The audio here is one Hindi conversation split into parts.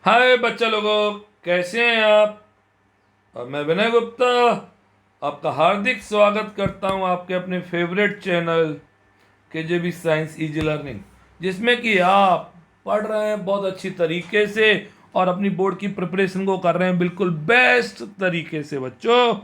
हाय बच्चा लोगों, कैसे हैं आप। और मैं विनय गुप्ता आपका हार्दिक स्वागत करता हूं आपके अपने favourite channel KJB science easy learning, जिसमें कि आप पढ़ रहे हैं बहुत अच्छी तरीके से और अपनी बोर्ड की प्रिपरेशन को कर रहे हैं बिल्कुल बेस्ट तरीके से बच्चों।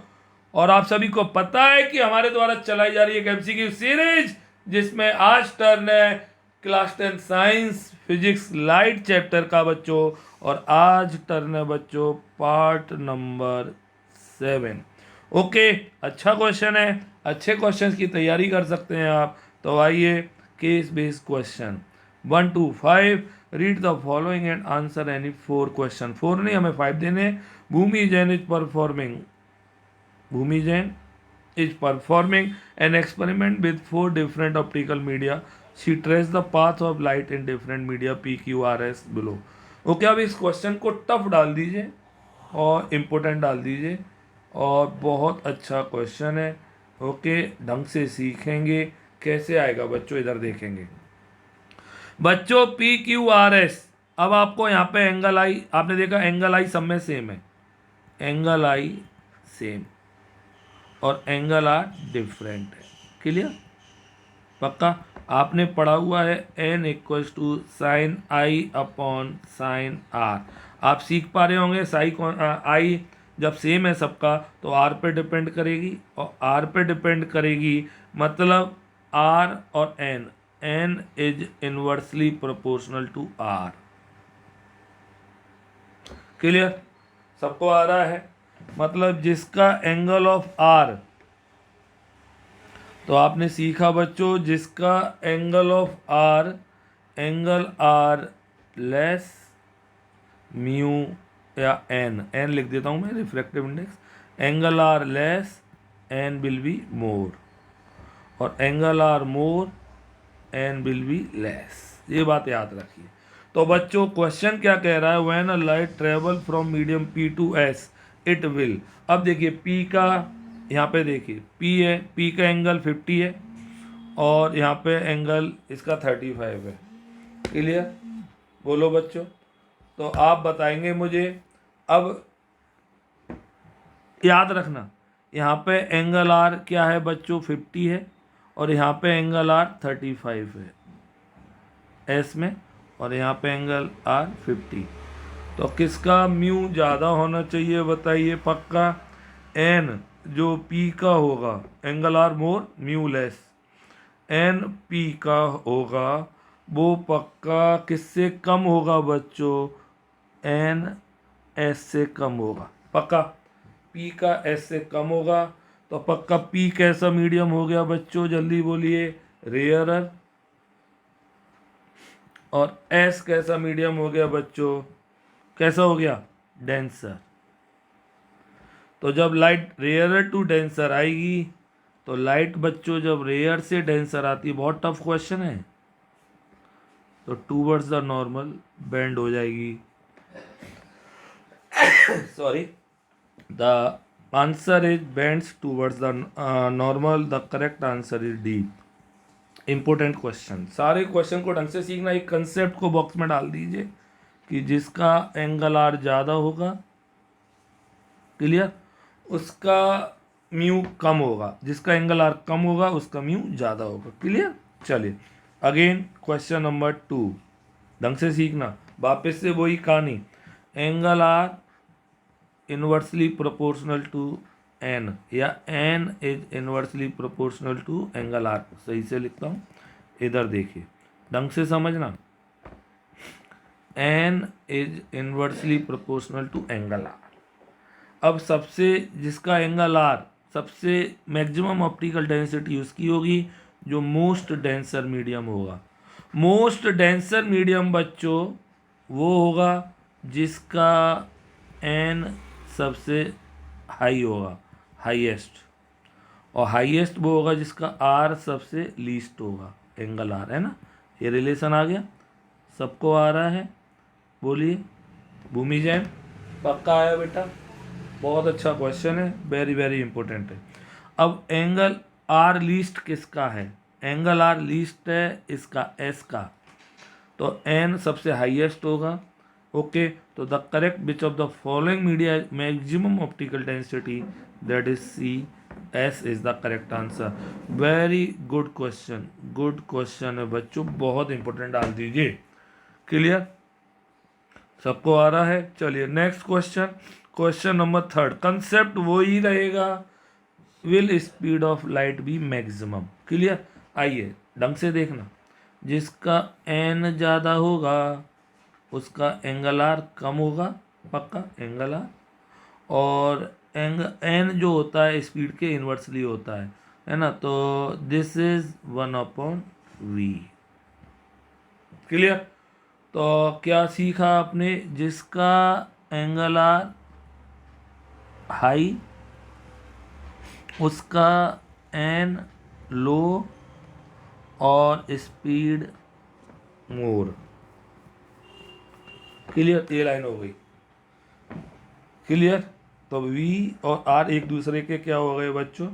और आप सभी को पता है कि हमारे द्वारा चलाई जा रही है एक एमसीक्यू सीरीज, जिसमें आज टर्न है class 10 science physics light chapter का बच्चों। और आज टर्न है बच्चों पार्ट नंबर 7। ओके, अच्छा क्वेश्चन है, अच्छे क्वेश्चंस की तैयारी कर सकते हैं आप। तो आइए, case based question 1 to 5, read the following and answer any 4 question. 4 नहीं, हमें 5 देने। Bhumi Jain is performing Bhumi Jain is performing an experiment with 4 different optical media. She traced the path of light in different media P, Q, R, S below. Okay, अब इस क्वेश्चन को टफ डाल दीजिए और इम्पोर्टेंट डाल दीजिए, और बहुत अच्छा क्वेश्चन है। ओके, ढंग से सीखेंगे कैसे आएगा बच्चों, इधर देखेंगे बच्चों। पी क्यू आर एस, अब आपको यहाँ पे एंगल आई, आपने देखा एंगल आई सब में सेम है, एंगल आई सेम और एंगल आर डिफरेंट है। क्लियर, पक्का आपने पढ़ा हुआ है N equals to sine I upon sine R. आप सीख पा रहे होंगे आई जब सेम है सबका तो आर पे डिपेंड करेगी, और आर पे डिपेंड करेगी मतलब आर और N, N is inversely proportional to R. Clear, सबको आ रहा है। मतलब जिसका एंगल ऑफ आर, तो आपने सीखा बच्चों जिसका angle of r, angle r less mu या एन, एन लिख देता हूं मैं, refractive index, angle r less n will be more, और angle are more n will be less. ये बात याद रखिए। तो बच्चों क्वेश्चन क्या कह रहा है, when a light travel from medium P to S it will. अब देखिए पी का, यहाँ पे देखिए पी है, पी का एंगल 50 है और यहाँ पे एंगल इसका 35 है। क्लियर, बोलो बच्चों। तो आप बताएंगे मुझे। अब याद रखना, यहाँ पे एंगल आर क्या है बच्चों, 50 है, और यहाँ पे एंगल आर 35 है एस में, और यहाँ पे एंगल आर 50। तो किसका म्यू ज़्यादा होना चाहिए बताइए पक्का। एन जो पी का होगा, angle are more mu less, N P का होगा वो पक्का किससे कम होगा बच्चों, एन एस से कम होगा पक्का। पी का एस से कम होगा, तो पक्का पी कैसा मीडियम हो गया बच्चों, जल्दी बोलिए, रेयरर। और एस कैसा मीडियम हो गया बच्चों, कैसा हो गया, डेंसर। तो जब लाइट रेयरर टू डेंसर आएगी, तो लाइट बच्चों जब रेयर से डेंसर आती है, बहुत टफ क्वेश्चन है, तो टूवर्ड्स द नॉर्मल बेंड हो जाएगी। Sorry, the answer is bends towards the normal, the correct answer is D. Important question, सारे क्वेश्चन को ढंग से सीखना। एक कंसेप्ट को बॉक्स में डाल दीजिए कि जिसका एंगल आर ज़्यादा होगा, क्लियर, उसका म्यू कम होगा, जिसका एंगल आर कम होगा उसका म्यू ज़्यादा होगा। क्लियर, चलिए अगेन क्वेश्चन नंबर 2, ढंग से सीखना, वापस से वही कहानी। Angle r inversely proportional to n, या n is inversely proportional to angle r, सही से लिखता हूँ, इधर देखिए ढंग से समझना। N is inversely proportional to angle r. अब सबसे जिसका एंगल आर सबसे मैक्सिमम ऑप्टिकल डेंसिटी उसकी होगी जो मोस्ट डेंसर मीडियम होगा। मोस्ट डेंसर मीडियम बच्चों वो होगा जिसका एन सबसे हाई होगा, हाईएस्ट, और हाईएस्ट वो होगा जिसका आर सबसे लीस्ट होगा, एंगल आर, है ना। ये रिलेशन आ गया, सबको आ रहा है, बोलिए। भूमि जैन, पक्का आया बेटा, बहुत अच्छा क्वेश्चन है, वेरी वेरी इंपॉर्टेंट है। अब एंगल आर लीस्ट किसका है, एंगल आर लीस्ट है इसका एस का, तो एन सबसे हाईएस्ट होगा, ओके, तो the correct which of the following media maximum optical density, that is C, S is the correct answer. Very good question है बच्चों, बहुत इंपॉर्टेंट डाल दीजिए। क्लियर, सबको आ रहा है? चलिए नेक्स्ट क्वेश्चन नंबर 3, कंसेप्ट वो ही रहेगा, will speed of light be maximum. Clear, आइए ढंग से देखना, जिसका एन ज़्यादा होगा उसका एंगल आर कम होगा, पक्का एंगल आर, और एन जो होता है स्पीड के इन्वर्सली होता है ना, तो दिस इज 1/v। क्लियर, तो क्या सीखा आपने, जिसका एंगल आर हाई उसका एन लो और स्पीड मोर। क्लियर, ये लाइन हो गई। क्लियर, तो V और R एक दूसरे के क्या हो गए बच्चों,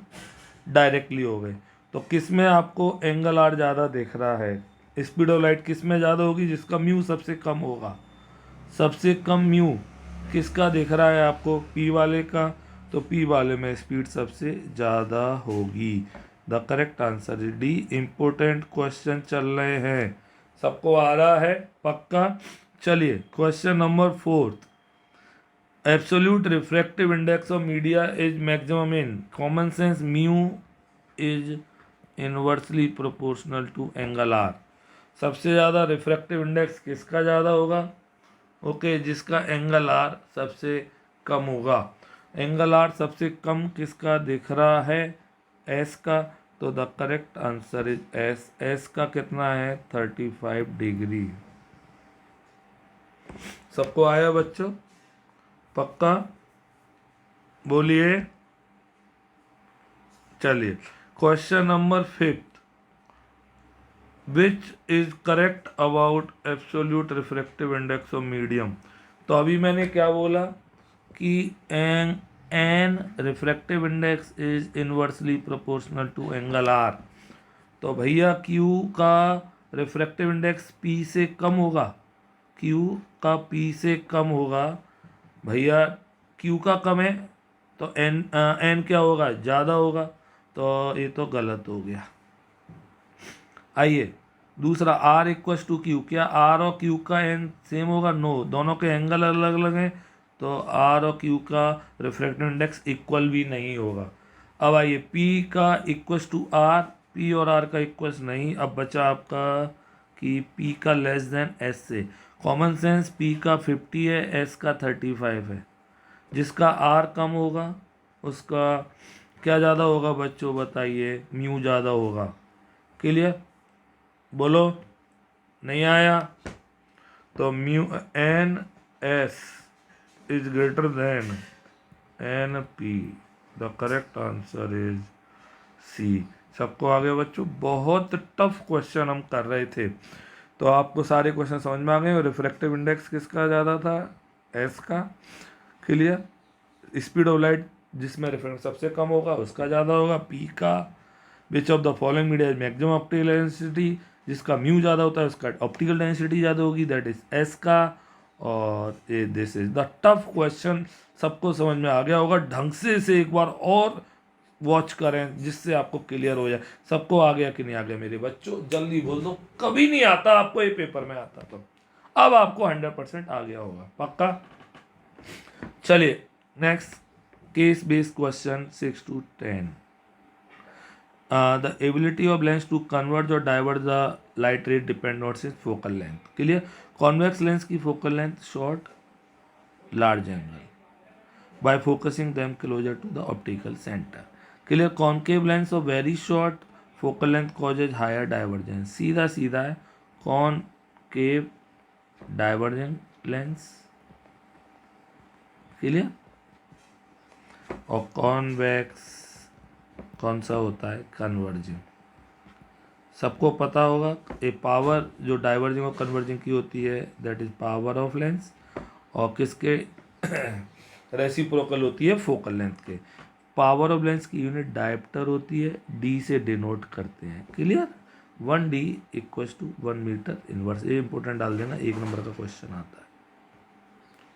डायरेक्टली हो गए। तो किस में आपको एंगल R ज़्यादा दिख रहा है, स्पीड ऑफ लाइट किस में ज़्यादा होगी, जिसका म्यू सबसे कम होगा। सबसे कम म्यू किसका दिख रहा है आपको, P वाले का, तो P वाले में स्पीड सबसे ज़्यादा होगी। The correct answer is D. Important question चल रहे हैं, सबको आ रहा है पक्का। चलिए question number 4, absolute refractive index of media is maximum in common sense, mu is inversely proportional to angle are. सबसे ज़्यादा रिफ्रैक्टिव इंडेक्स किसका ज़्यादा होगा, ओके, जिसका एंगल आर सबसे कम होगा। एंगल आर सबसे कम किसका दिख रहा है, एस का, तो the correct answer is S. S का कितना है, 35 डिग्री। सबको आया बच्चों, पक्का बोलिए। चलिए question number 5, which is correct about absolute refractive index of medium. तो अभी मैंने क्या बोला कि N refractive index is inversely proportional to angle R. तो भैया Q का रिफ्रैक्टिव इंडेक्स P से कम होगा, Q का P से कम होगा भैया, Q का कम है तो N क्या होगा, ज़्यादा होगा, तो ये तो गलत हो गया। आइए दूसरा, R इक्वल टू क्यू, क्या R और Q का N सेम होगा, नो, दोनों के एंगल अलग अलग हैं, तो R और Q का रिफ्रैक्टिव इंडेक्स इक्वल भी नहीं होगा। अब आइए P का इक्वल टू R, P और R का इक्वल नहीं, अब बचा आपका कि P का लेस देन S से। कॉमन सेंस, P का 50 है, S का 35 है, जिसका R कम होगा उसका क्या ज़्यादा होगा बच्चों बताइए, म्यू ज़्यादा होगा। क्लियर, बोलो, नहीं आया, तो mu N S is greater than N P. The correct answer is C. सबको आ गया बच्चों, बहुत टफ क्वेश्चन हम कर रहे थे, तो आपको सारे क्वेश्चन समझ में आ गए। रिफ्रैक्टिव इंडेक्स किसका ज़्यादा था, एस का। क्लियर, स्पीड ऑफ लाइट जिसमें रिफ्रैक्शन सबसे कम होगा उसका ज़्यादा होगा, पी का। विच of the following media is maximum optical density, जिसका म्यू ज़्यादा होता है उसका ऑप्टिकल डेंसिटी ज़्यादा होगी, दैट इज एस का। और ये this is the tough question, सबको समझ में आ गया होगा। ढंग से एक बार और वॉच करें जिससे आपको क्लियर हो जाए। सबको आ गया कि नहीं आ गया मेरे बच्चों, जल्दी बोल दो, कभी नहीं आता आपको, ये पेपर में आता तो अब आपको 100% आ गया होगा पक्का। चलिए next, case based question 6 to 10। The ability of lens to converge or divert the light ray depend on its focal length। Clear, convex lens की focal length short, large angle by focusing them closer to the optical center। Clear, concave lens of very short focal length causes higher divergence। सीधा सीधा है, कॉन्केव डाइवर्जेंट लेंस। क्लियर, और कॉन्वेक्स कौन सा होता है, कन्वर्जिंग। सबको पता होगा, ए पावर जो डाइवर्जिंग और कन्वर्जिंग की होती है that is power of lens, और किसके रेसिप्रोकल होती है, फोकल लेंथ के। पावर ऑफ लेंस की यूनिट डायप्टर होती है, डी से डिनोट करते हैं। Clear, 1D = 1 metre inverse. ये इंपॉर्टेंट डाल देना, 1 नंबर का क्वेश्चन आता है।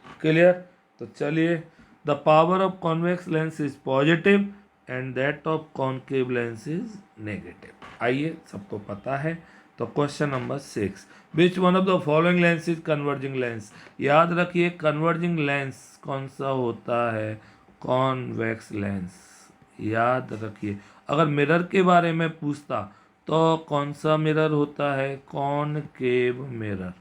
क्लियर? तो चलिए, the power of convex lens is positive and that of concave lens is negative. आइए, सबको पता है। तो question number 6, which one of the following lens is converging lens? याद रखिए, कन्वर्जिंग लेंस कौन सा होता है? Convex lens. याद रखिए, अगर मिरर के बारे में पूछता तो कौन सा मिरर होता है? Concave mirror.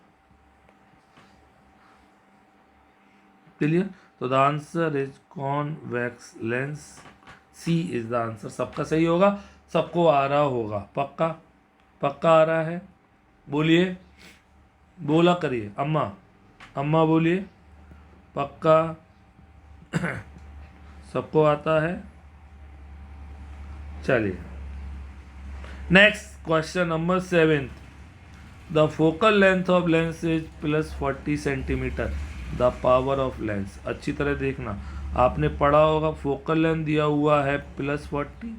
क्लियर? तो the answer is convex lens. C is the answer. सबका सही होगा, सबको आ रहा होगा। पक्का? पक्का आ रहा है? बोलिए, बोला करिए। अम्मा, अम्मा बोलिए। पक्का? सबको आता है? चलिए, next question number 7, the focal length of lens is +40 centimetre, the power of lens. अच्छी तरह देखना, आपने पढ़ा होगा फोकल लेंथ दिया हुआ है +40,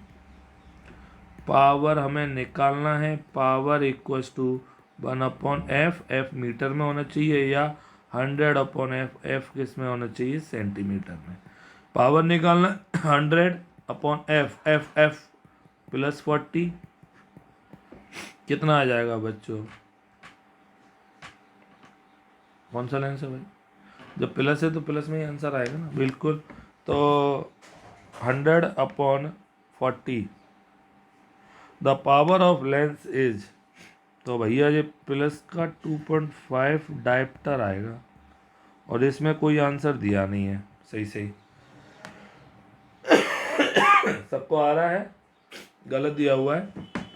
पावर हमें निकालना है, power equals to 1/f, F metre में होना चाहिए, या 100/f, एफ किस में होना चाहिए? सेंटीमीटर में। पावर निकालना 100/f, एफ +40, कितना आ जाएगा बच्चों? कौन सा लेंस है भाई? जब प्लस है तो प्लस में ही आंसर आएगा ना, बिल्कुल। तो 100/40, the power of lens is, तो भैया ये प्लस का 2.5 डायप्टर आएगा, और इसमें कोई आंसर दिया नहीं है। सही सही सबको आ रहा है? गलत दिया हुआ है,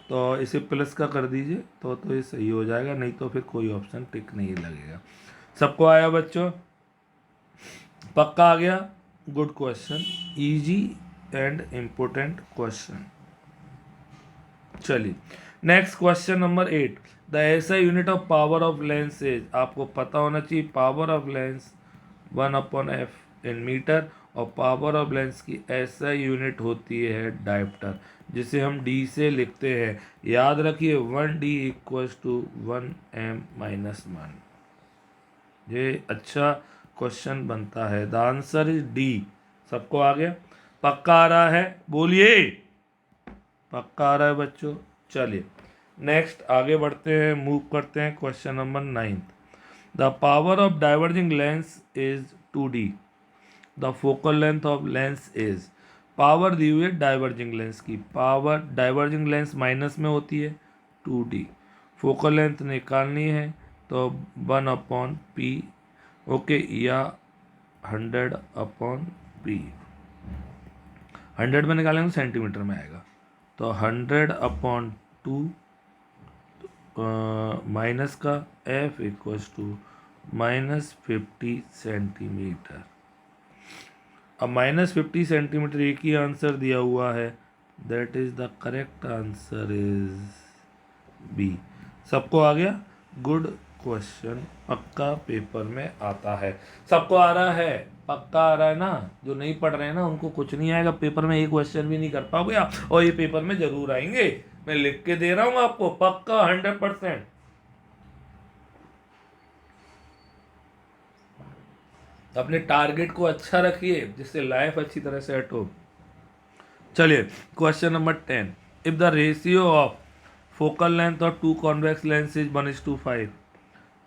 तो इसे प्लस का कर दीजिए तो ये सही हो जाएगा, नहीं तो फिर कोई ऑप्शन टिक नहीं लगेगा। सबको आया बच्चों? पक्का आ गया? Good question, easy and important question. चलिए, next question number 8, the SI unit of power of lens is, आपको पता होना चाहिए power of lens 1/f in metre, और पावर ऑफ लेंस की ऐसा यूनिट होती है डायप्टर, जिसे हम d से लिखते हैं। याद रखिए 1d इक्वल्स टू 1m-1। ये अच्छा क्वेश्चन बनता है। The answer is D. सबको आ गया? पक्का आ रहा है? बोलिए, पक्का आ रहा है बच्चों? चलिए, नेक्स्ट आगे बढ़ते हैं, मूव करते हैं। Question number 9, the power of diverging lens is 2d, the focal length of lens is. Power दी हुई है डाइवर्जिंग लेंस की, पावर डाइवर्जिंग लेंस माइनस में होती है 2d, फोकल लेंथ निकालनी है तो 1/p, ओके, या 100/p। 100 में निकालेंगे तो सेंटीमीटर में आएगा, तो 100/2 माइनस का f इक्वल्स टू -50 सेंटीमीटर। अब -50 सेंटीमीटर एक ही आंसर दिया हुआ है, that is the correct answer is B. सबको आ गया? गुड क्वेश्चन, पक्का पेपर में आता है। सबको आ रहा है? पक्का आ रहा है ना? जो नहीं पढ़ रहे हैं ना उनको कुछ नहीं आएगा, पेपर में एक क्वेश्चन भी नहीं कर पाओगे आप, और ये पेपर में जरूर आएंगे, मैं लिख के दे रहा हूं आपको, पक्का 100%। अपने टारगेट को अच्छा रखिए, जिससे लाइफ अच्छी तरह सेट हो। चलिए, question number 10, if the ratio of focal length of two convex lens is 1:5,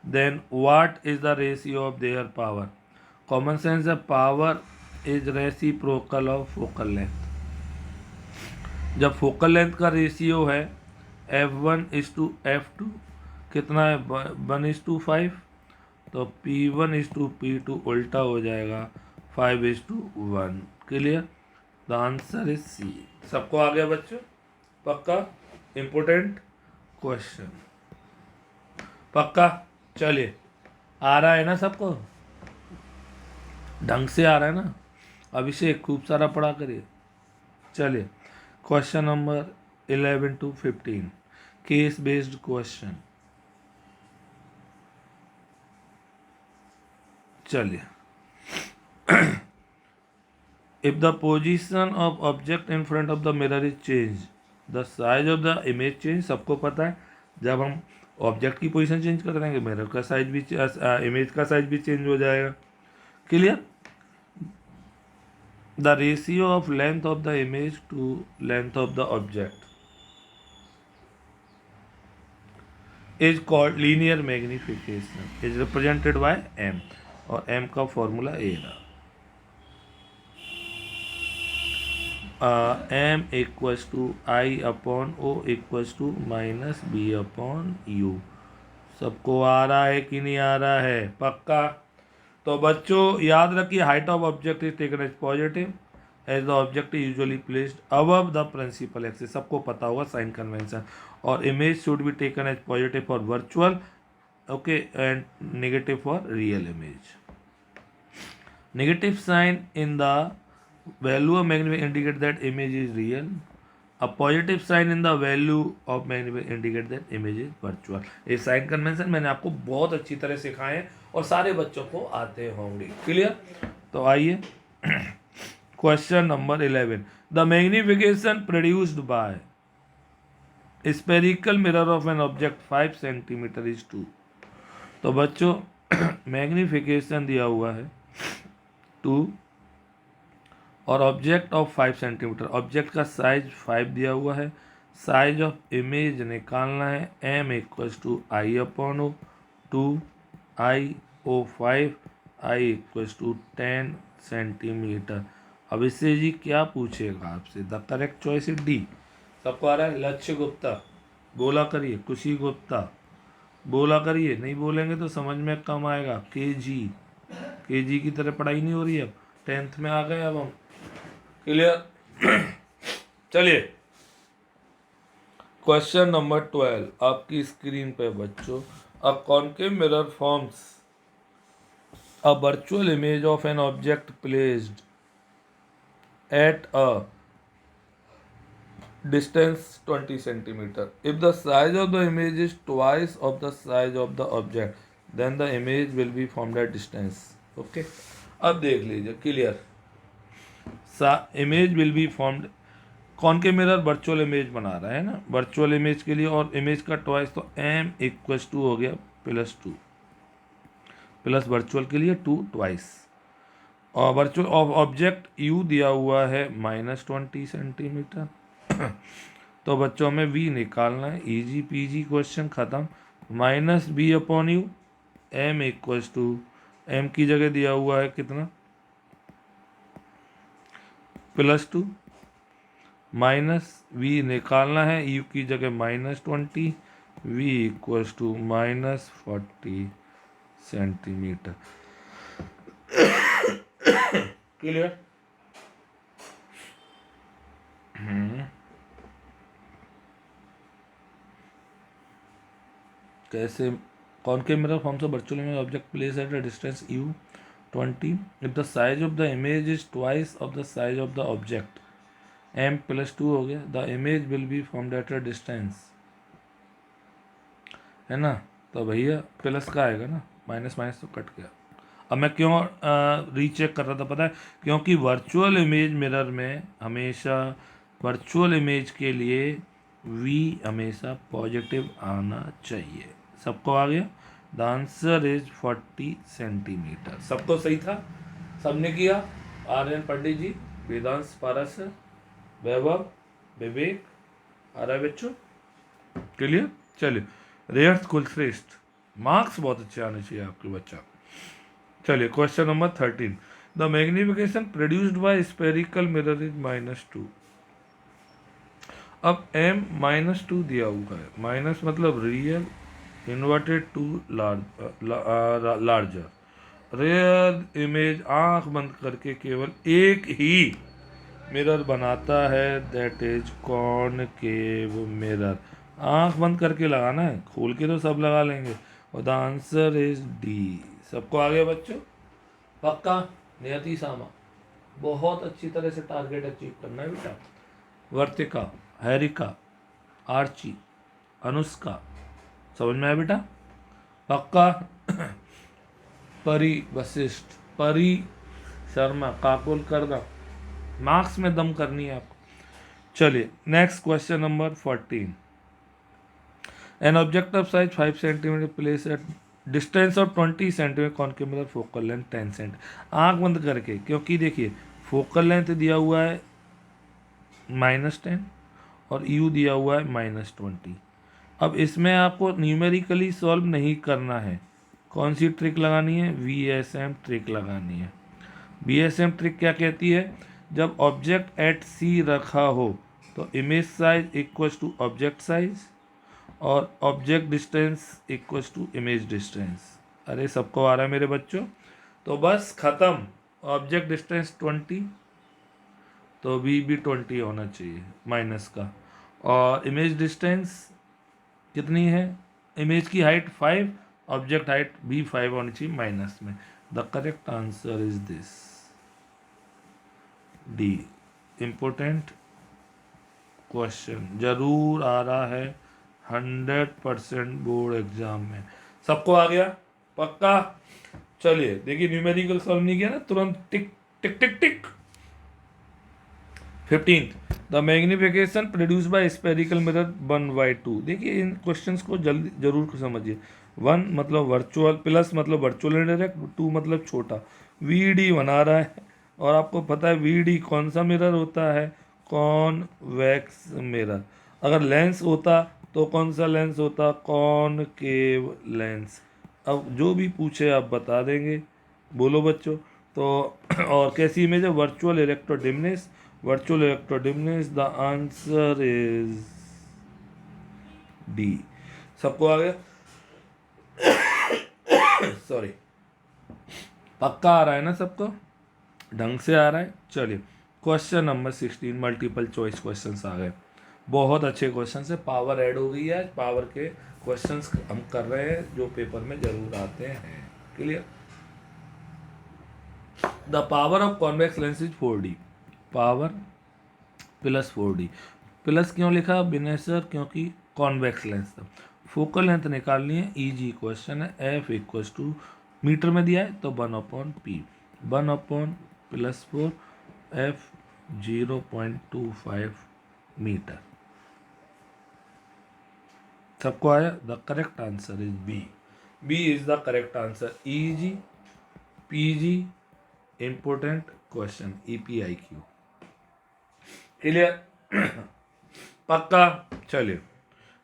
then what is the ratio of their power? Common sense है, power is reciprocal of focal length. जब फोकल लेंथ का रेशियो है f1:f2, कितना है? 1:5, तो P1:P2 उल्टा हो जाएगा 5:1। Clear? The answer is C. सबको आ गया बच्चों? पक्का? इंपोर्टेंट क्वेश्चन, पक्का? चलिए, आ रहा है ना सबको? ढंग से आ रहा है ना? अभिषेक खूब सारा पढ़ा करिए। चलिए, question number 11 to 15, case based question. चलिए, if the position of object in front of the mirror is change, the size of the image change. सबको पता है, जब हम ऑब्जेक्ट की पोजीशन चेंज कर देंगे मिरर का साइज भी, इमेज का साइज भी चेंज हो जाएगा। Clear? The ratio of length of the image to length of the object is called linear magnification, is represented by m, और m का फॉर्मूला ए रहा, m equals to I upon O equals to minus B upon U. सबको आ रहा है कि नहीं आ रहा है? पक्का? तो बच्चों याद रखिए, height of object is taken as positive as the object is usually placed above the principal axis, सबको पता होगा साइन कन्वेंशन। और image should be taken as positive for virtual, okay, and negative for real image. Negative sign in the value of magnification indicate that image is real. A positive sign in the value of magnification indicate that image is virtual. ये साइन कन्वेंशन मैंने आपको बहुत अच्छी तरह सिखाए हैं और सारे बच्चों को आते होंगे। क्लियर? तो आइए question number 11। The magnification produced by spherical mirror of an object 5 centimetre is 2। तो बच्चों मैग्निफिकेशन दिया हुआ है 2 और ऑब्जेक्ट ऑफ 5 सेंटीमीटर, ऑब्जेक्ट का साइज 5 दिया हुआ है, साइज ऑफ इमेज निकालना है, m equals to I upon O 2 I O 5 I equals to 10 centimetre. अब इससे जी क्या पूछेगा आपसे? The correct choice is D. सबको आ रहा है? लक्ष्य गुप्ता बोला करिए, खुशी गुप्ता बोला करिए, नहीं बोलेंगे तो समझ में कम आएगा। के जी की तरह पढ़ाई नहीं हो रही है, अब 10th में आ गए अब हम। क्लियर? चलिए क्वेश्चन नंबर 12 आपकी स्क्रीन पे बच्चों। A concave mirror forms a virtual image of an object placed at a distance 20 centimeter. If the size of the image is twice of the size of the object, then the image will be formed at distance. Okay? अब देख लीजिए, clear? Image will be formed, concave mirror virtual image बना रहा है ना, वर्चुअल इमेज के लिए, और इमेज का ट्वाइस, तो m इक्वल्स टू हो गया +2 प्लस वर्चुअल के लिए 2 ट्वाइस, और वर्चुअल ऑफ ऑब्जेक्ट u दिया हुआ है -20 सेंटीमीटर। तो बच्चों में v निकालना है, इजी पीजी क्वेश्चन खत्म। -b upon U, m equals to, m की जगह दिया हुआ है कितना +2, माइनस v निकालना है, u की जगह -20, v equals to -40 centimetre. Clear? कैसे? Concave mirror forms a virtual image object place at a distance u 20 if the size of the image is twice of the size of the object, m +2 हो गया, the image will be formed at a distance, है ना? तो भैया प्लस का आएगा ना, माइनस माइनस तो कट गया। अब मैं क्यों रीचेक कर रहा था पता है? क्योंकि वर्चुअल इमेज मिरर में हमेशा वर्चुअल इमेज के लिए v हमेशा पॉजिटिव आना चाहिए। सबको आ गया? The answer is 40 centimetre. सबको सही था? सबने किया? आर्यन पंडित जी, वेदांश पारस, वैभव, विवेक, आ रहा है बच्चों? क्लियर? चलिए, रेयर्स कुलश्रेष्ठ, मार्क्स बहुत अच्छे आने चाहिए आपके बच्चा। चलिए question number 13। The magnification produced by spherical mirror is -2। अब m -2 दिया हुआ है, माइनस मतलब real inverted to larger. Real image आंख बंद करके केवल एक ही मिरर बनाता है, दैट इज कॉनकेव मिरर। आंख बंद करके लगाना है, खोल के तो सब लगा लेंगे। और द आंसर इज डी। सबको आ गया बच्चों? पक्का? नियति सामा, बहुत अच्छी तरह से टारगेट अचीव करना है बेटा। वर्तिका, हैरिका, आर्ची, अनुष्का, समझ में आया बेटा? पक्का? परी वशिष्ठ, परी शर्मा, काकुल करना, मार्क्स में दम करनी है आपको। चलिए next question number 14। An object of size 5 centimetre place at distance of 20 centimetre concave mirror, focal length 10 cent, आंख बंद करके, क्योंकि देखिए फोकल लेंथ दिया हुआ है -10 और यू दिया हुआ है -20। अब इसमें आपको न्यूमेरिकली सॉल्व नहीं करना है, कौन सी ट्रिक लगानी है, VSM ट्रिक लगानी है। VSM ट्रिक क्या कहती है, जब ऑब्जेक्ट एट सी रखा हो तो image size equals to object size और object distance equals to image distance. अरे सबको आ रहा है मेरे बच्चों, तो बस ख़त्म। ऑब्जेक्ट डिस्टेंस 20 तो भी 20 होना चाहिए माइनस का, और इमेज डिस्टेंस कितनी है, इमेज की हाइट 5, ऑब्जेक्ट हाइट भी 5 होनी चाहिए माइनस में। The correct answer is this D. Important question जरूर आ रहा है 100% बोर्ड एग्जाम में। सबको आ गया पक्का? चलिए देखिए, न्यूमेरिकल सॉल्व नहीं किया ना, तुरंत टिक टिक टिक टिक। 15th, the magnification produce by spherical mirror 1/2। देखिए इन क्वेश्चंस को जल्दी जरूर समझिए। 1 मतलब वर्चुअल, प्लस मतलब वर्चुअल इंडायरेक्ट, 2 मतलब छोटा। VD बना रहा है और आपको पता है VD कौन सा मिरर होता है, कॉन्वेक्स मिरर। अगर लेंस होता तो कौन सा लेंस होता, कॉनकेव लेंस। अब जो भी पूछे आप बता देंगे, बोलो बच्चों। तो और कैसी इमेज है, वर्चुअल इलेक्ट्रोडिमनेस, वर्चुअल इलेक्ट्रोडिमनेस, द आंसर इज डी। सबको आ गया? सॉरी, पक्का आ रहा है ना सबको, ढंग से आ रहा है? चलिए question number 16, multiple choice questions आ गए, बहुत अच्छे क्वेश्चन है। पावर ऐड हो गई है, पावर के क्वेश्चंस हम कर रहे हैं जो पेपर में जरूर आते हैं। Clear? The power of convex lens is 4D, power plus 4D। Plus क्यों लिखा विनय सर, क्योंकि कॉन्वेक्स लेंस था। फोकल लेंथ निकालनी है, इजी क्वेश्चन है। F इक्वल्स टू मीटर में दिया है तो 1/P, 1/+4, F 0.25 मीटर। सबको आया? The correct answer is B is the correct answer. EG PG important question, EPIQ। Clear? पक्का? चलिए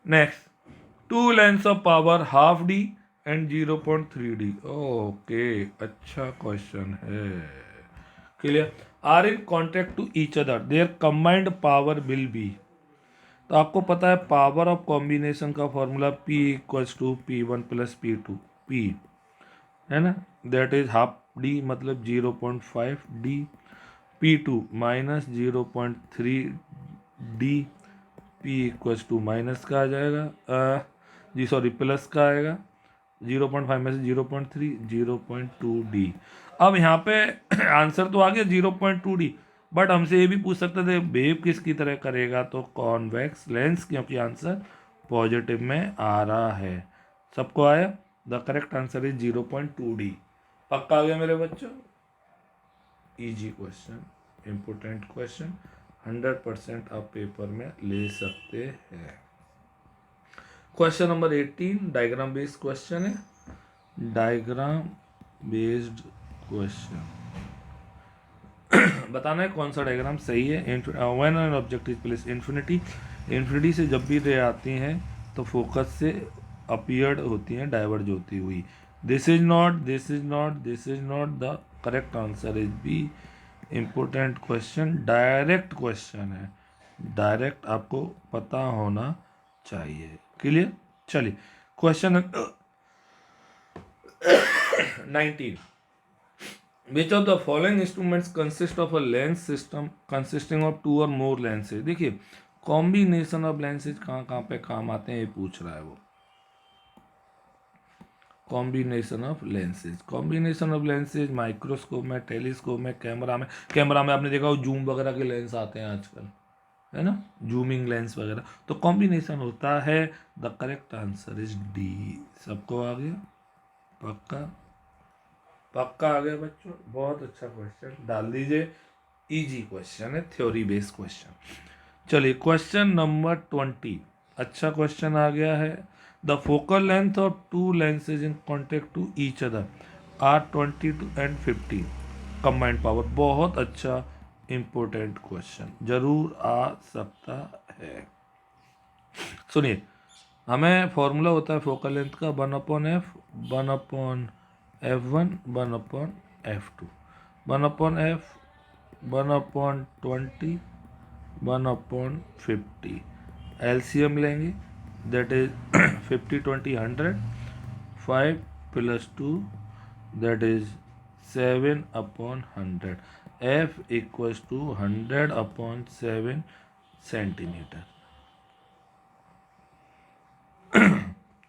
next, 2 lens of power ½ D and 0.3D। Okay, अच्छा क्वेश्चन है। Clear? Are in contact to each other, their combined power will be. तो आपको पता है पावर ऑफ कॉम्बिनेशन का formula P equals to P1 + P2, P है ना, दैट इज ½ D मतलब 0.5D, P2 -0.3D, P equals to minus का आ जाएगा, जी सॉरी प्लस का आएगा, 0.5 में से 0.3, 0.2D। अब यहाँ पे आंसर तो आ गया 0.2D, बट हमसे ये भी पूछ सकते थे वेव किसकी तरह करेगा, तो कॉन्वेक्स लेंस, क्योंकि आंसर पॉजिटिव में आ रहा है। सबको आया? The correct answer is 0.2D। पक्का आ गया मेरे बच्चों? इजी क्वेश्चन, इम्पोर्टेंट क्वेश्चन, 100% आप पेपर में ले सकते हैं। Question number 18 diagram based question है, डायग्राम बेस्ड क्वेश्चन। बताना है कौन सा डायग्राम सही है। When an object is place infinity, infinity से जब भी रे आती हैं तो फोकस से अपीयर्ड होती हैं, डाइवर्ज होती हुई। This is not, this is not, this is not, the correct answer is B. Important question, direct question है, डायरेक्ट आपको पता होना चाहिए। क्लियर? चलिए question 19, which of the following instruments consist of a lens system consisting of 2 और मोर लेंसेज। देखिए कॉम्बिनेशन ऑफ लेंसेज कहाँ कहाँ पे काम आते हैं ये पूछ रहा है वो। Combination of lenses, combination of lenses microscope में, टेलीस्कोप में, कैमरा में। कैमरा में आपने देखा हो जूम वगैरह के लेंस आते हैं आजकल, है ना, जूमिंग लेंस वगैरह, तो कॉम्बिनेशन होता है। The correct answer is D. सबको आ गया? पक्का? पक्का आ गया बच्चों? बहुत अच्छा क्वेश्चन, डाल दीजिए। इजी क्वेश्चन है, थ्योरी बेस्ड क्वेश्चन। चलिए क्वेश्चन नंबर 20, अच्छा क्वेश्चन आ गया है। The focal length of two lenses in contact to each other are 22 and 50 combined power. बहुत अच्छा इंपॉर्टेंट क्वेश्चन, जरूर आ सकता है। सुनिए, हमें फॉर्मूला होता है फोकल लेंथ का 1/f, 1/f1, 1/f2, 1/f, 1/20, 1/50। LCM लेंगे, that is 50 20 100, 5 + 2 that is 7/100। F equals to 100/7 centimetre.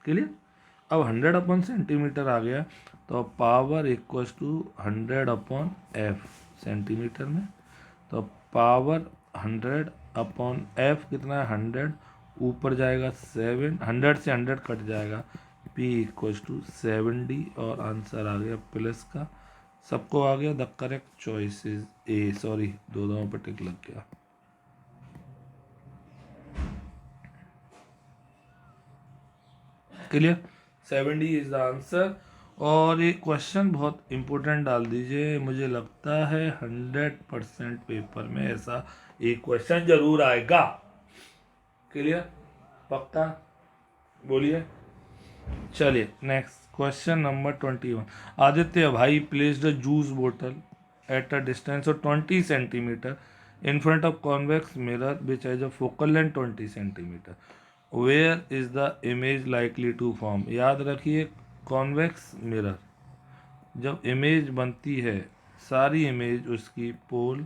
Clear. अब 100/सेंटीमीटर आ गया, तो power equals to 100/f centimetre में। तो पावर 100/f कितना है 100, ऊपर जाएगा 7, 100 से 100 कट जाएगा, p इक्वल्स टू 7d, और आंसर आ गया प्लस का। सबको आ गया। The correct choice is a. Sorry, दो पर टिक लग गया। Clear, 7d is the answer. और ये क्वेश्चन बहुत इंपॉर्टेंट डाल दीजिए, मुझे लगता है 100% पेपर में ऐसा एक क्वेश्चन जरूर आएगा। क्लियर, पक्का, बोलिए। चलिए नेक्स्ट क्वेश्चन नंबर 21। आदित्य भाई प्लेस्ड अ जूस बोतल eight a distance of 20 centimetre in front of convex mirror which has a focal length 20 centimetre. Where is the image likely to form? याद रखिए, कॉन्वेक्स मिरर जब इमेज बनती है, सारी इमेज उसकी पोल,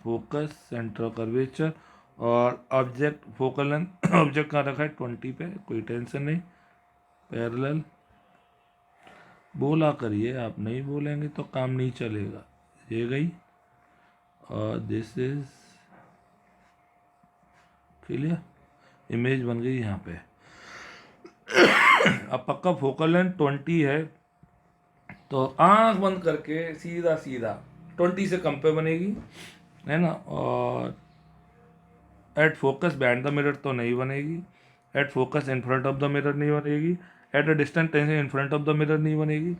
फोकस, सेंटर ऑफ कर्वेचर और ऑब्जेक्ट फोकल लेंथ ऑब्जेक्ट कहाँ रखा है 20 पे, कोई टेंशन नहीं। पैरेलल बोला करिए, आप नहीं बोलेंगे तो काम नहीं चलेगा। ये गई, और दिस इज क्लियर, इमेज बन गई यहाँ पे। अब पक्का फोकल लेंथ 20 है, तो आंख बंद करके सीधा सीधा 20 से कम पे बनेगी, है ना। और at focus band the mirror तो नहीं बनेगी, at focus in front of the mirror नहीं बनेगी, at a distant in front of the mirror नहीं बनेगी।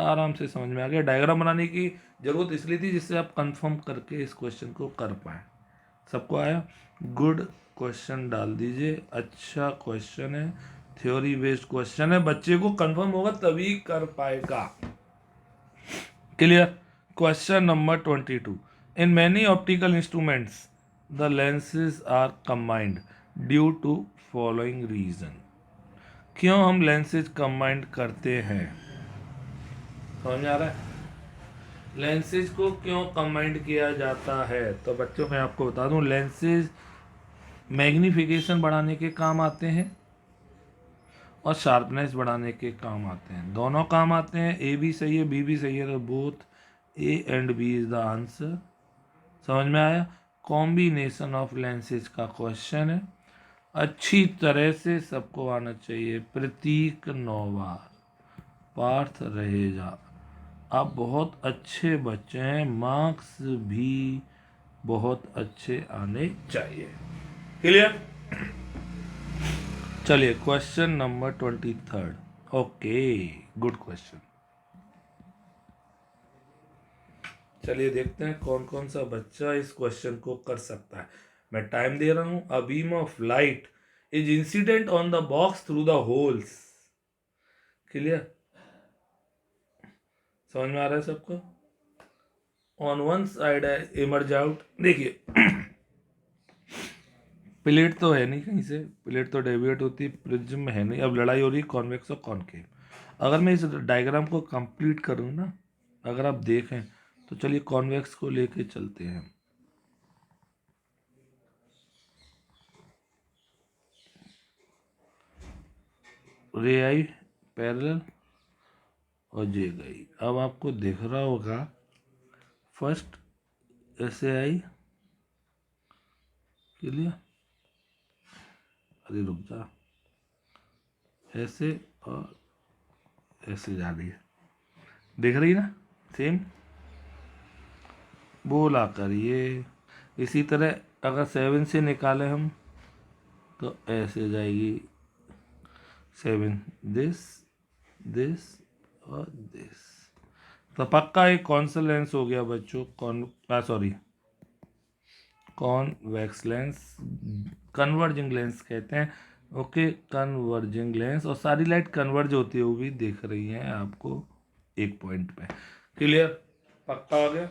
आराम से समझ में आ गया। डायग्राम बनाने की जरूरत इसलिए थी जिससे आप कंफर्म करके इस क्वेश्चन को कर पाए। सबको आया? गुड क्वेश्चन डाल दीजिए, अच्छा क्वेश्चन है, थ्योरी बेस्ड क्वेश्चन है, बच्चे को कंफर्म होगा तभी कर पाएगा। Clear. Question number 22। In many optical instruments the lenses are combined due to following reason. क्यों हम लेंसेज कंबाइंड करते हैं? समझ आ रहा है? लेंसेज को क्यों कंबाइंड किया जाता है? तो बच्चों मैं आपको बता दूं, लेंसेज मैग्निफिकेशन बढ़ाने के काम आते हैं और शार्पनेस बढ़ाने के काम आते हैं, दोनों काम आते हैं। ए भी सही है, बी भी सही है, तो both A and B is the answer. समझ में आया? कॉम्बिनेशन ऑफ लेंसेज का क्वेश्चन है, अच्छी तरह से सबको आना चाहिए। प्रतीक नौवार, पार्थ रहेजा, आप बहुत अच्छे बच्चे हैं, मार्क्स भी बहुत अच्छे आने चाहिए। क्लियर। चलिए question number 23। Okay, good question. चलिए देखते हैं कौन कौन सा बच्चा इस क्वेश्चन को कर सकता है। मैं टाइम दे रहा हूं। A beam of light is incident on the box through the holes. Clear, समझ में आ रहा है सबको? On one side emerge out. देखिए प्लेट तो है नहीं, कहीं से प्लेट तो डेविएट होती है, प्रिज्म है नहीं। अब लड़ाई हो रही कॉन्वेक्स और कॉनकेव। अगर मैं इस डायग्राम को कंप्लीट करूँ ना, अगर आप देखें तो चलिए कॉन्वेक्स को लेके चलते हैं। रे आई पैरेलल और जे गई। अब आपको दिख रहा होगा फर्स्ट ऐसे आई, क्लियर, अरे रुक जा, ऐसे और ऐसे जा रही है, दिख रही ना, सेम। बोला करिए। इसी तरह अगर 7 से निकाले हम तो ऐसे जाएगी 7 दिस और दिस। तो पक्का एक कौन सा लेंस हो गया बच्चों? कॉन्वेक्स लेंस, कन्वर्जिंग लेंस कहते हैं। ओके, कन्वर्जिंग लेंस, और सारी लाइट कन्वर्ज होती है वो भी दिख रही है आपको एक पॉइंट पे। क्लियर? पक्का हो गया?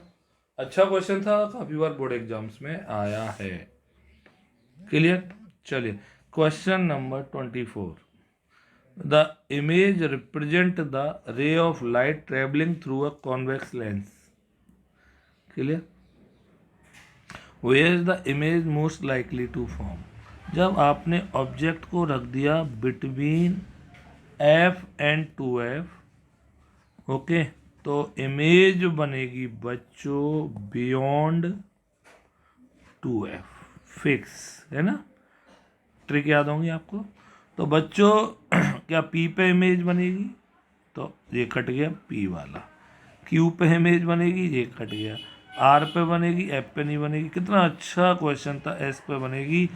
अच्छा क्वेश्चन था, काफी बार बोर्ड एग्जाम्स में आया है। क्लियर? चलिए question number 24। The image represent the ray of light travelling through a convex lens. Clear? Where is the image most likely to form? जब आपने ऑब्जेक्ट को रख दिया between F and 2F, okay, तो इमेज बनेगी बच्चों बियॉन्ड 2F, फिक्स है ना? ट्रिक याद होंगी आपको। तो बच्चों क्या P पे इमेज बनेगी? तो ये कट गया P वाला। Q पे इमेज बनेगी, ये कट गया। R पे बनेगी, F पे नहीं बनेगी। कितना अच्छा क्वेश्चन था। S पे बनेगी।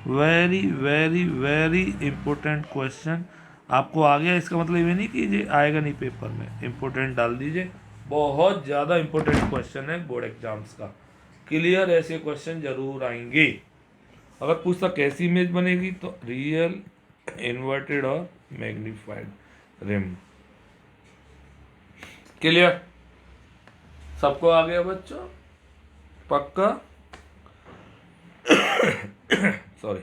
Very very very important question आपको आ गया। इसका मतलब ये नहीं कि ये आएगा नहीं पेपर में, इंपॉर्टेंट डाल दीजिए। बहुत ज़्यादा इंपॉर्टेंट क्वेश्चन है बोर्ड एग्जाम्स का। क्लियर? ऐसे क्वेश्चन जरूर आएंगे। अगर पूछता कैसी इमेज बनेगी तो रियल, इन्वर्टेड और मैग्नीफाइड रिम। क्लियर? सबको आ गया बच्चों? पक्का? सॉरी।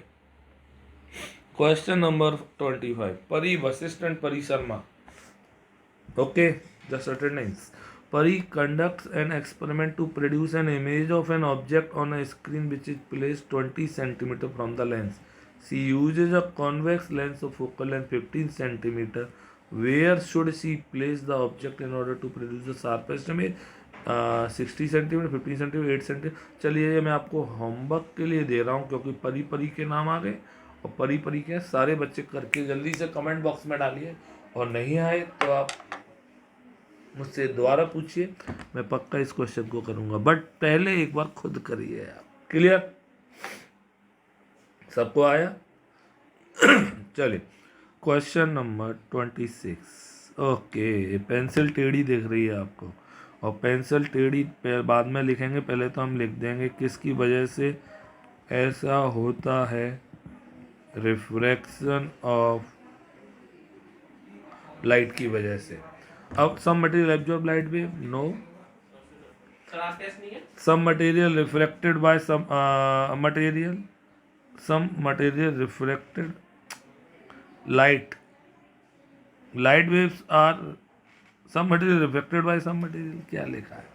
Question number 25। परी वशिष्ठ एंड परी Sharma, okay, just attendance. Pari conducts an experiment to produce an image of an object on a screen which is placed 20 cm from the lens. She uses a convex lens of focal length 15 cm. Where should she place the object in order to produce the sharpest image? 60 centimetre, 15 centimetre, 8 centimetre. चलिए ये मैं आपको होमवर्क के लिए दे रहा हूँ क्योंकि परी परी के नाम आ गए और परी परी के सारे बच्चे करके जल्दी से कमेंट बॉक्स में डालिए, और नहीं आए तो आप मुझसे दोबारा पूछिए, मैं पक्का इस क्वेश्चन को करूंगा, बट पहले एक बार खुद करिए आप। क्लियर? सबको आया? चलिए क्वेश्चन नंबर 26। ओके, पेंसिल टेढ़ी दिख रही है आपको, और पेंसिल टेढ़ी बाद में लिखेंगे, पहले तो हम लिख देंगे किसकी वजह से ऐसा होता है। रिफ्रैक्शन ऑफ लाइट की वजह से। अब some material absorb light wave, no. Some material reflected by some material, some material reflected light waves are, some material reflected by some material, क्या लिखा है?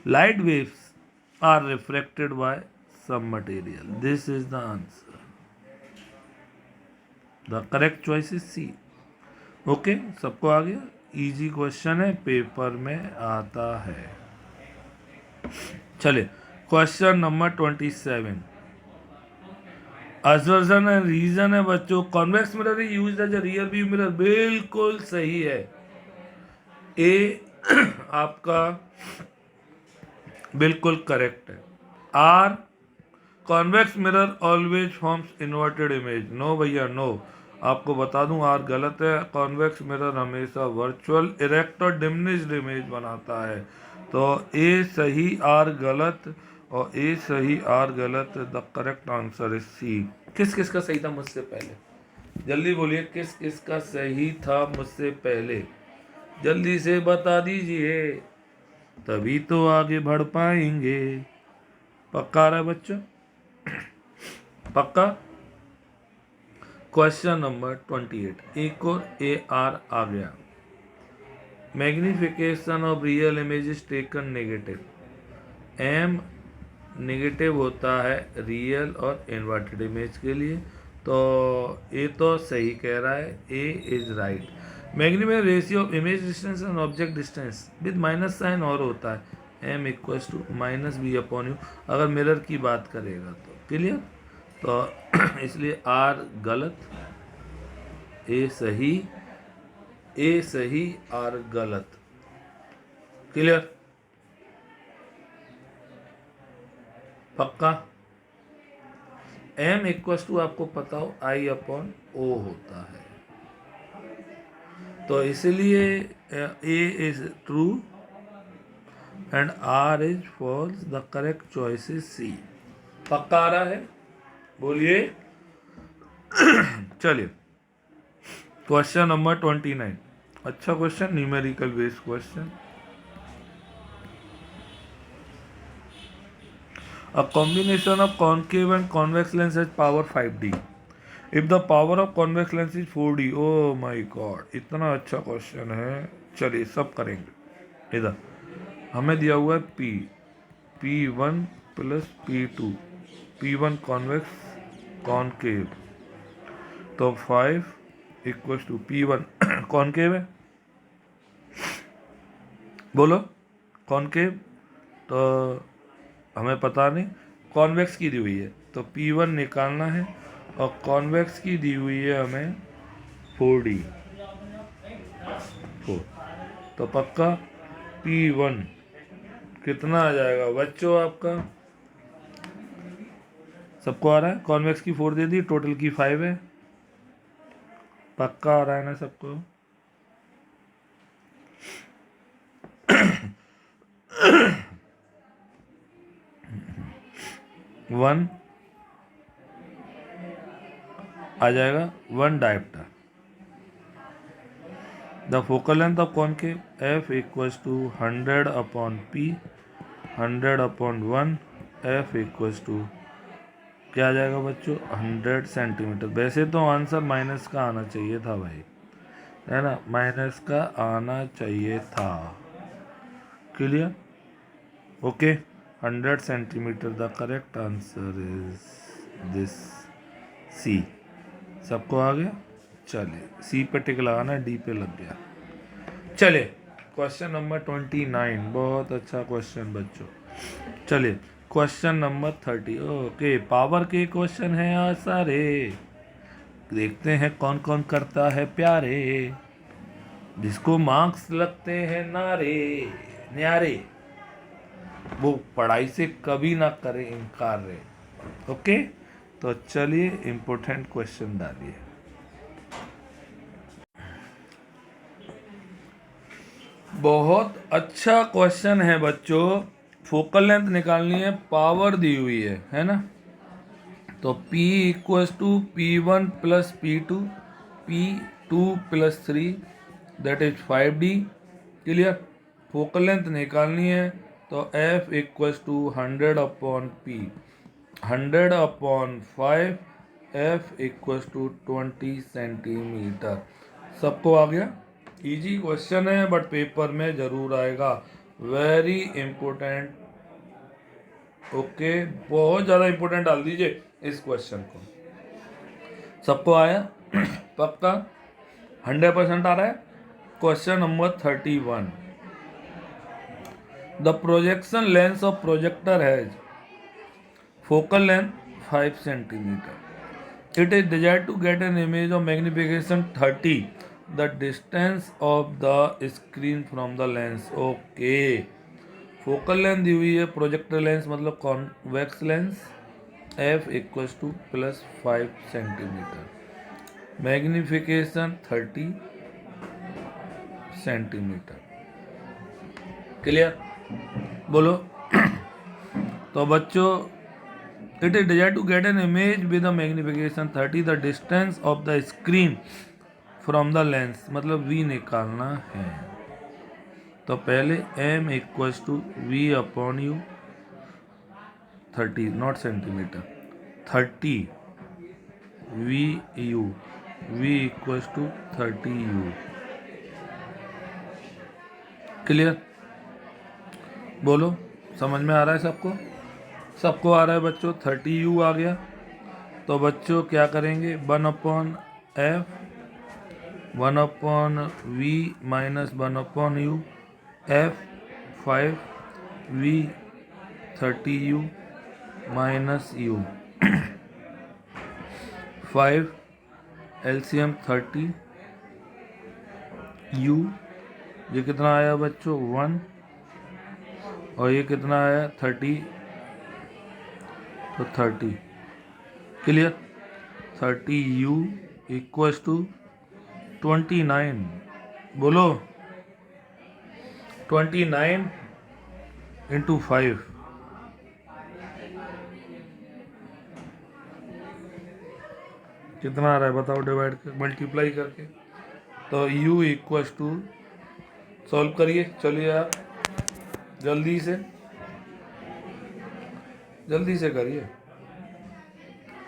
Light waves are reflected by some material, this is the answer. The correct choice is C. Okay, सबको आ गया? इजी क्वेश्चन है, पेपर में आता है। चलिए question number 27। Assertion and reason है बच्चों, convex mirror is used as a rear view mirror, बिल्कुल सही है। ए आपका बिल्कुल करेक्ट है। R, convex mirror always forms inverted image, no भैया नो, आपको बता दूं आर गलत है। कॉन्वेक्स मिरर हमेशा वर्चुअल, इरेक्ट और डिमिनिश्ड इमेज बनाता है। तो ए सही, आर गलत, और ए सही आर गलत। The correct answer is C. किस किस का सही था मुझसे पहले? जल्दी बोलिए, किस किस का सही था मुझसे पहले? जल्दी से बता दीजिए, तभी तो आगे बढ़ पाएंगे। पक्का रहा बच्चों? पक्का? Question number 28। एक और ए आर आ गया। Magnification of real image is taken negative. M negative होता है रियल और इन्वर्टेड इमेज के लिए, तो ए तो सही कह रहा है, A is right. Magnification ratio of image distance and object distance with minus sign और होता है, m equals to minus B upon u, अगर मिरर की बात करेगा तो। क्लियर? तो इसलिए आर गलत, ए सही, ए सही आर गलत। क्लियर? पक्का? m इक्वल टू आपको पता हो I अपॉन O होता है, तो इसलिए A is true and R is false. The correct choice is C। पक्का आ रहा है? बोलिए। चलिए क्वेश्चन नंबर 29। अच्छा question, numerical based question. A combination of concave and convex lens has power 5D. If the power of convex lens is 4D, oh my god, इतना अच्छा क्वेश्चन है। चलिए सब करेंगे। इधर हमें दिया हुआ है P1 plus P2, P1 convex concave, तो 5 इक्वल्स टू P1 कॉनकेव है, बोलो कॉनकेव, तो हमें पता नहीं, कॉन्वेक्स की दी हुई है तो P1 निकालना है, और कॉन्वेक्स की दी हुई है हमें 4D 4, तो पक्का P1 कितना आ जाएगा बच्चों आपका? सबको आ रहा है? कॉन्वेक्स की 4 दे दी, टोटल की 5 है। पक्का आ रहा है ना सबको? वन आ जाएगा, 1 diopter. The focal length of concave F equals to 100 upon P, 100 upon 1, F equals to क्या आ जाएगा बच्चों? 100 सेंटीमीटर। वैसे तो आंसर माइनस का आना चाहिए था भाई, है ना, माइनस का आना चाहिए था। Clear? Okay, 100 centimetre. The correct answer is this C। सबको आ गया? चलिए C पे टिक लगाना, D पे लग गया। चलिए क्वेश्चन नंबर 29, बहुत अच्छा क्वेश्चन बच्चों। चलिए क्वेश्चन नंबर 30। ओके, पावर के क्वेश्चन है आज सारे, देखते हैं कौन कौन करता है प्यारे, जिसको मार्क्स लगते हैं नारे न्यारे, वो पढ़ाई से कभी ना करे इनकार रे। ओके, तो चलिए इंपॉर्टेंट क्वेश्चन डालिए। बहुत अच्छा क्वेश्चन है बच्चों। फोकल लेंथ निकालनी है, पावर दी हुई है ना, तो P equals to P1 plus P2, P2 plus 3, that is 5D। क्लियर? फोकल लेंथ निकालनी है तो F equals to 100 upon P, 100 upon 5, F equals to 20 centimetre. सबको आ गया? इजी क्वेश्चन है बट पेपर में जरूर आएगा, वेरी इंपॉर्टेंट। ओके, बहुत ज़्यादा इंपॉर्टेंट डाल दीजिए इस क्वेश्चन को। सबको आया? पक्का 100% आ रहा है। Question number 31। The projection lens of projector has focal length 5 centimetre. It is desired to get an image of magnification 30, the distance of the screen from the lens. Okay, focal length दी हुई है, प्रोजेक्टर लेंस मतलब convex lens, F equals to plus 5 centimetre, magnification 30 centimetre. Clear? बोलो। तो बच्चों, it is desire to get an image with a magnification 30, the distance of the screen from the lens मतलब V निकालना है। तो पहले M equals to V upon U, 30 not centimetre, 30 VU, V equals to 30U। Clear? बोलो, समझ में आ रहा है सबको? सबको आ रहा है बच्चों? 30U आ गया, तो बच्चों क्या करेंगे? 1 upon F, 1 upon V minus 1 upon U, F 5V 30U minus U, 5 LCM 30 U, ये कितना आया बच्चों? 1, और ये कितना आया? 30, तो 30 क्लियर। 30u इक्वल्स टू 29, बोलो 29 इंटू 5, कितना आ रहा है बताओ, डिवाइड कर मल्टीप्लाई करके। तो u इक्वल्स टू, सॉल्व करिए, चलिए आप जल्दी से करिए,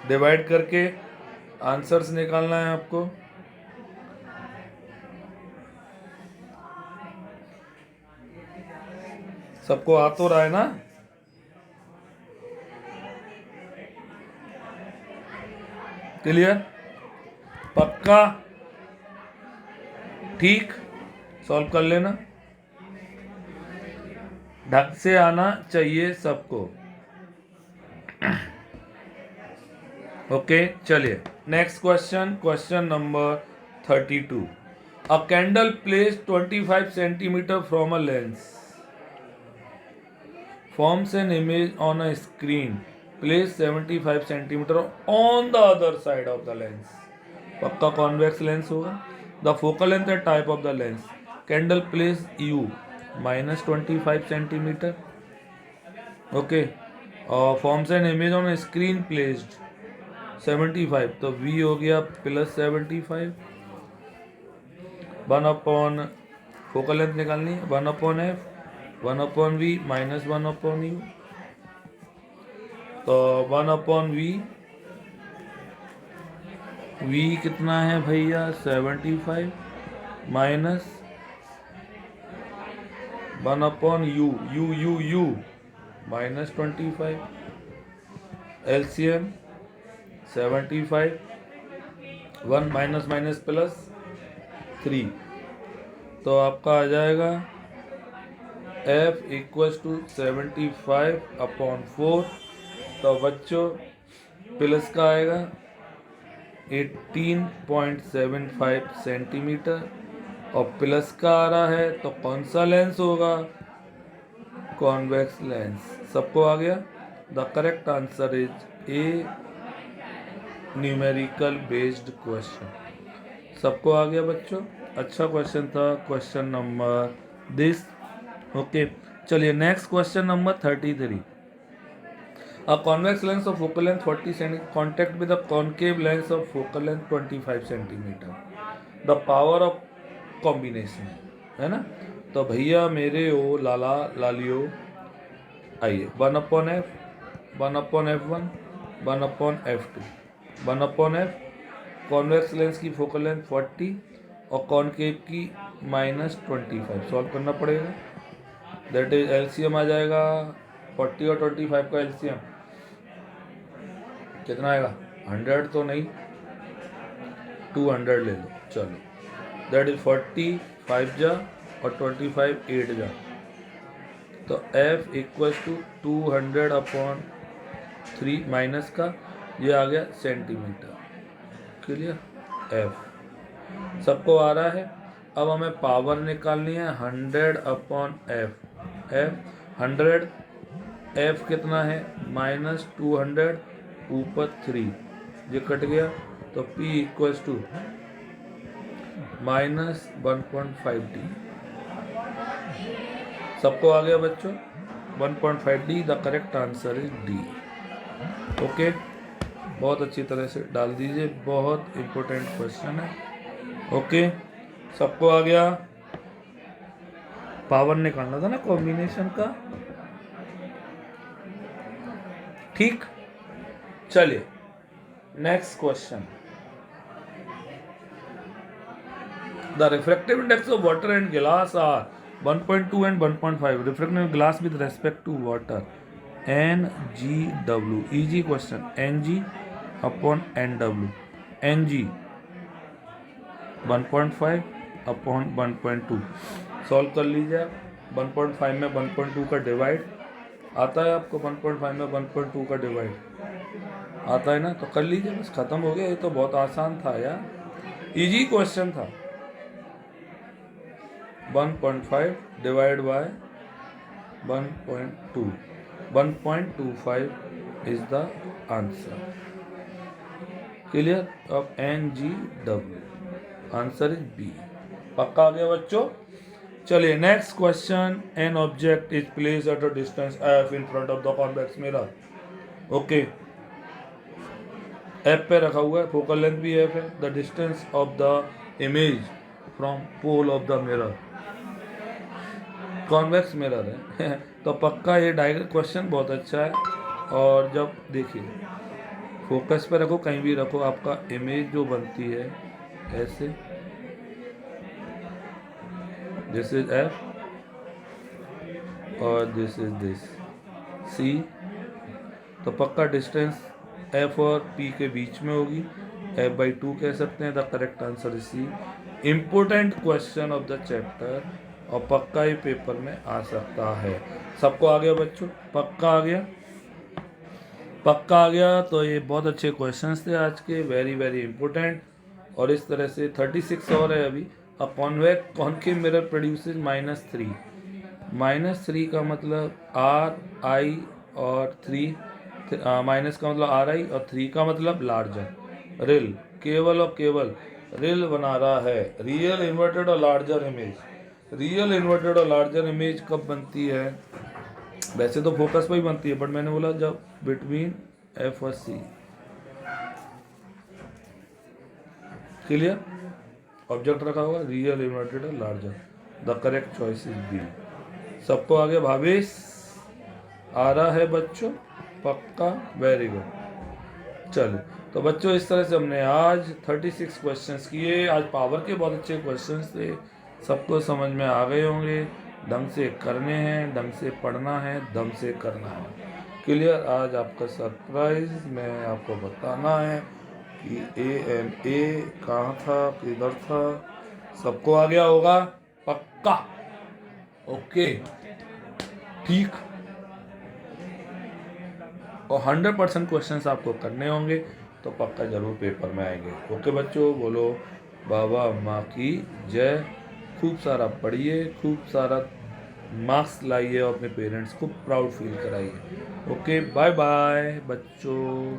डिवाइड करके आंसर्स निकालना है आपको। सबको आ तो रहा है ना? क्लियर, पक्का, ठीक, सॉल्व कर लेना, ढंग से आना चाहिए सबको। ओके, चलिए next question number 32। A candle placed 25 centimetre from a lens forms an image on a screen placed 75 centimeter on the other side of the lens. पक्का कॉन्वेक्स लेंस होगा। The focal length and type of the lens, candle place u -25 centimetre, okay, और forms an image on screen placed 75, तो v हो गया +75, 1/, फोकल लेंथ निकालनी है, 1/f, 1/v -1/u, तो 1/v, v कितना है भैया 75 minus 1/u, u -25, LCM 75, 1 minus +3, तो आपका आ जाएगा f इक्वल्स टू 75/4, तो बच्चों प्लस का आएगा 18.75 सेंटीमीटर, और प्लस का आ रहा है तो कौन सा लेंस होगा, कॉन्वेक्स लेंस। सबको आ गया? The correct answer is a, numerical based question. सबको आ गया बच्चों, अच्छा क्वेश्चन था, क्वेश्चन नंबर दिस। ओके, चलिए next question number 33। A convex lens of focal length 40 cm contact with a concave lens of focal length 25 cm. The power of combination, है ना? तो भैया मेरे ओ लाला लालियो, आइए 1/f, 1/f1, 1/f2, 1/f, convex lens की फोकल लेंथ 40 और कॉनकेव की -25, सॉल्व करना पड़ेगा। दैट इज एलसीएम आ जाएगा 40 और 25 का एलसीएम कितना आएगा, 100 तो नहीं, 200 ले लो, चलो, दैट इज 40 5 जा और 25 8 जा, तो f इक्वल्स टू 200/3 माइनस का ये आ गया सेंटीमीटर। क्लियर, f सबको आ रहा है। अब हमें पावर निकालनी है 100/f, f 100, f कितना है -200 ऊपर 3, ये कट गया, तो p इक्वल्स टू -1.5d। सबको आ गया बच्चों, 1.5d, the correct answer is D. Okay, बहुत अच्छी तरह से डाल दीजिए, बहुत इंपॉर्टेंट क्वेश्चन है। ओके, सबको आ गया, पावर निकालना था ना कॉम्बिनेशन का, ठीक। चलिए next question. The refractive index of water and glass are 1.2 and 1.5, refractive glass with respect to water, NGW, easy question, NG/NW, NG 1.5/1.2, solve कर लीजिए आप। 1.5 में 1.2 का डिवाइड आता है आपको, 1.5 में 1.2 का डिवाइड आता है ना, तो कर लीजिए, बस खत्म हो गया। ये तो बहुत आसान था यार, इजी क्वेश्चन था। 1.5 divide by 1.2, 1.25 is the answer. Clear? अब NGW, आंसर इज बी। पक्का आ गया बच्चों? चलिए next question, an object is placed at a distance f in front of the convex mirror. Okay, f पे रखा हुआ है, फोकल लेंथ भी f है, the distance of the image from pole of the mirror, convex mirror है तो पक्का ये डायरेक्ट क्वेश्चन बहुत अच्छा है। और जब देखिए फोकस पे रखो, कहीं भी रखो, आपका इमेज जो बनती है ऐसे, दिस इज f और दिस इज दिस c, तो पक्का डिस्टेंस f और p के बीच में होगी, f/2 कह सकते हैं। The correct answer is c। Important question of the chapter, और पक्का ये पेपर में आ सकता है। सबको आ गया बच्चों? पक्का आ गया? पक्का आ गया। तो ये बहुत अच्छे क्वेश्चंस थे आज के, वेरी वेरी इंपॉर्टेंट। और इस तरह से 36 और है अभी। अ कॉन्केव मिरर प्रोड्यूसेस -3, -3 का मतलब RI और 3, माइनस का मतलब RI और 3 का मतलब लार्जर। रिल, केवल और केवल रिल बना रहा है। रियल इन्वर्टेड और लार्जर इमेज, रियल इन्वर्टेड और लार्जर इमेज कब बनती है? वैसे तो फोकस पे ही बनती है, बट मैंने बोला जब बिटवीन F और C। क्लियर? ऑब्जेक्ट रखा हुआ, रियल इन्वर्टेड और larger, the correct choice is B. सबको आगे भावेश आ रहा है बच्चों? पक्का, वेरी गुड। चलो तो बच्चों इस तरह से हमने आज 36 क्वेश्चंस किए। आज पावर के बहुत अच्छे क्वेश्चंस थे, सबको समझ में आ गए होंगे। ढंग से करने हैं, ढंग से पढ़ना है, दम से करना है। क्लियर? आज आपका सरप्राइज मैं आपको बताना है कि AMA कहाँ था, किधर था। सबको आ गया होगा? पक्का? ओके, ठीक। और 100% क्वेश्चंस आपको करने होंगे, तो पक्का जरूर पेपर में आएंगे। ओके बच्चों, बोलो बाबा माँ की जय। खूब सारा पढ़िए, खूब सारा मार्क्स लाइए और अपने पेरेंट्स को प्राउड फील कराइए। ओके, बाय बाय बच्चों।